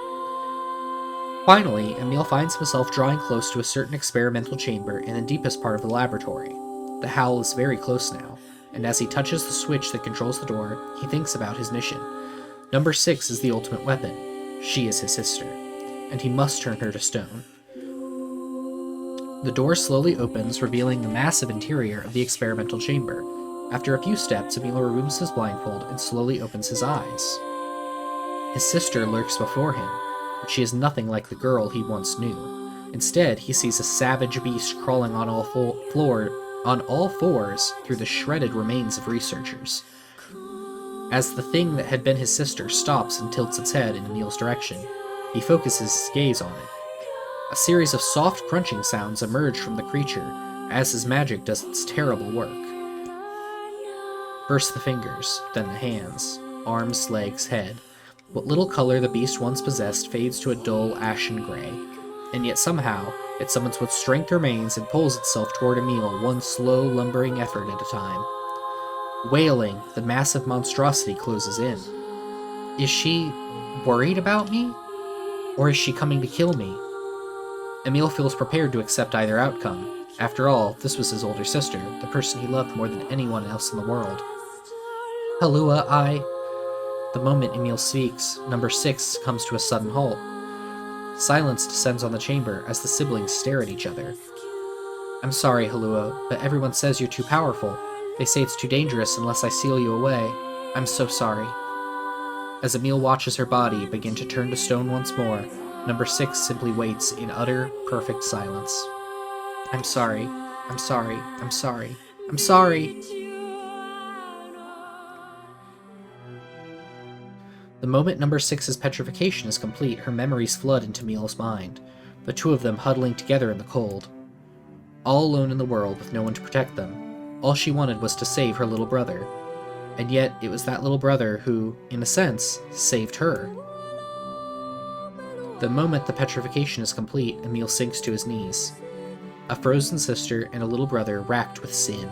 Finally, Emil finds himself drawing close to a certain experimental chamber in the deepest part of the laboratory. The howl is very close now, and as he touches the switch that controls the door, he thinks about his mission. Number 6 is the ultimate weapon. She is his sister, and he must turn her to stone. The door slowly opens, revealing the massive interior of the experimental chamber. After a few steps, Emil removes his blindfold and slowly opens his eyes. His sister lurks before him, but she is nothing like the girl he once knew. Instead, he sees a savage beast crawling on all fours through the shredded remains of researchers. As the thing that had been his sister stops and tilts its head in Emil's direction, he focuses his gaze on it. A series of soft crunching sounds emerge from the creature as his magic does its terrible work. First the fingers, then the hands, arms, legs, head. What little color the beast once possessed fades to a dull, ashen gray, and yet somehow it summons what strength remains and pulls itself toward Emil, one slow, lumbering effort at a time. Wailing, the massive monstrosity closes in. Is she worried about me? Or is she coming to kill me? Emil feels prepared to accept either outcome. After all, this was his older sister, the person he loved more than anyone else in the world. Halua, The moment Emil speaks, number 6 comes to a sudden halt. Silence descends on the chamber as the siblings stare at each other. I'm sorry, Halua, but everyone says you're too powerful. They say it's too dangerous unless I seal you away. I'm so sorry. As Emil watches her body begin to turn to stone once more, number 6 simply waits in utter, perfect silence. I'm sorry. I'm sorry. I'm sorry. I'm sorry! The moment number 6's petrification is complete, her memories flood into Emil's mind, the two of them huddling together in the cold. All alone in the world with no one to protect them. All she wanted was to save her little brother. And yet, it was that little brother who, in a sense, saved her. The moment the petrification is complete, Emil sinks to his knees. A frozen sister and a little brother racked with sin.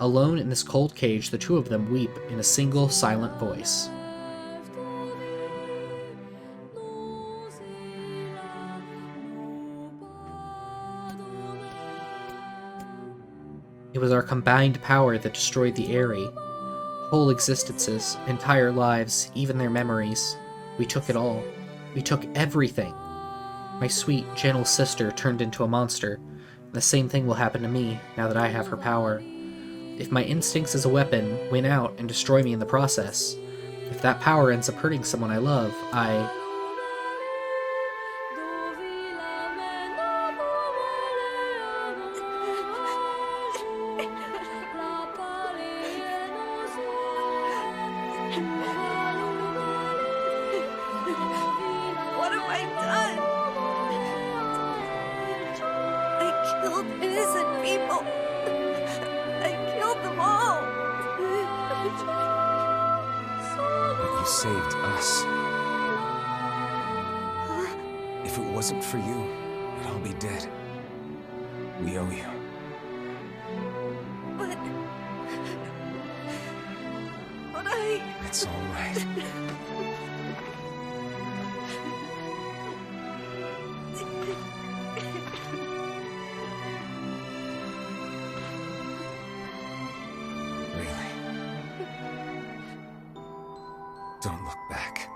Alone in this cold cage, the two of them weep in a single, silent voice. It was our combined power that destroyed the Aerie. Whole existences, entire lives, even their memories. We took it all. We took everything. My sweet, gentle sister turned into a monster. And the same thing will happen to me now that I have her power. If my instincts as a weapon win out and destroy me in the process, if that power ends up hurting someone I love, What have I done? I killed innocent people. I killed them all. But you saved us. If it wasn't for you, we'd all be dead. We owe you. But It's all right. Really. Don't look back.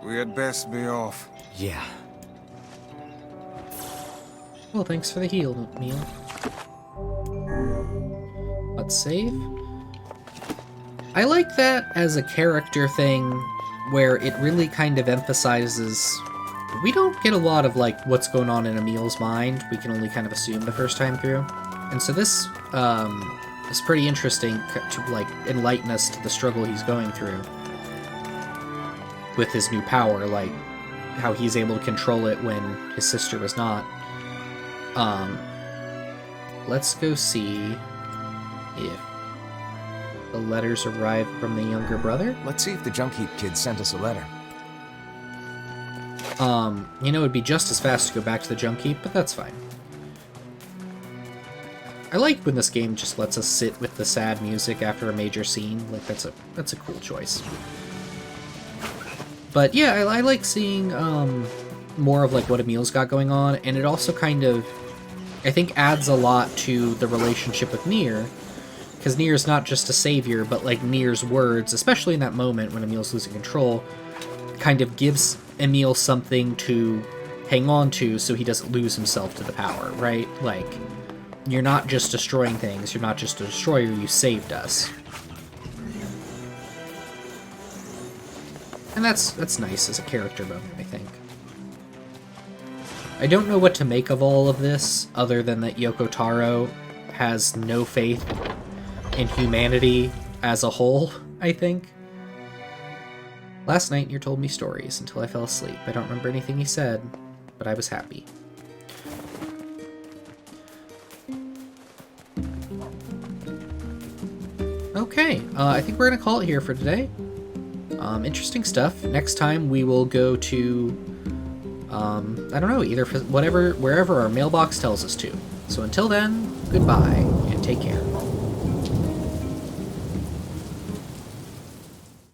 We had best be off. Yeah. Well, thanks for the heal, Emil. Let's save. I like that as a character thing, where it really kind of emphasizes... We don't get a lot of, like, what's going on in Emil's mind. We can only kind of assume the first time through. And so this is pretty interesting to, like, enlighten us to the struggle he's going through with his new power, like, how he's able to control it when his sister was not. Let's go see if the letters arrived from the younger brother. Let's see if the Junk Heap kid sent us a letter. You know, it'd be just as fast to go back to the Junk Heap, but that's fine. I like when this game just lets us sit with the sad music after a major scene. Like, that's a cool choice. But yeah, I like seeing more of like what Emil's got going on, and it also kind of, I think, adds a lot to the relationship with Nier, because Nier's not just a savior, but like Nier's words, especially in that moment when Emil's losing control, kind of gives Emil something to hang on to so he doesn't lose himself to the power, right? Like, you're not just destroying things, you're not just a destroyer, you saved us. And that's nice as a character moment, I think. I don't know what to make of all of this, other than that Yoko Taro has no faith in humanity as a whole, I think. Last night, Nier told me stories until I fell asleep. I don't remember anything he said, but I was happy. Okay, I think we're gonna call it here for today. Interesting stuff. Next time we will go to, I don't know, either wherever our mailbox tells us to. So until then, goodbye, and take care.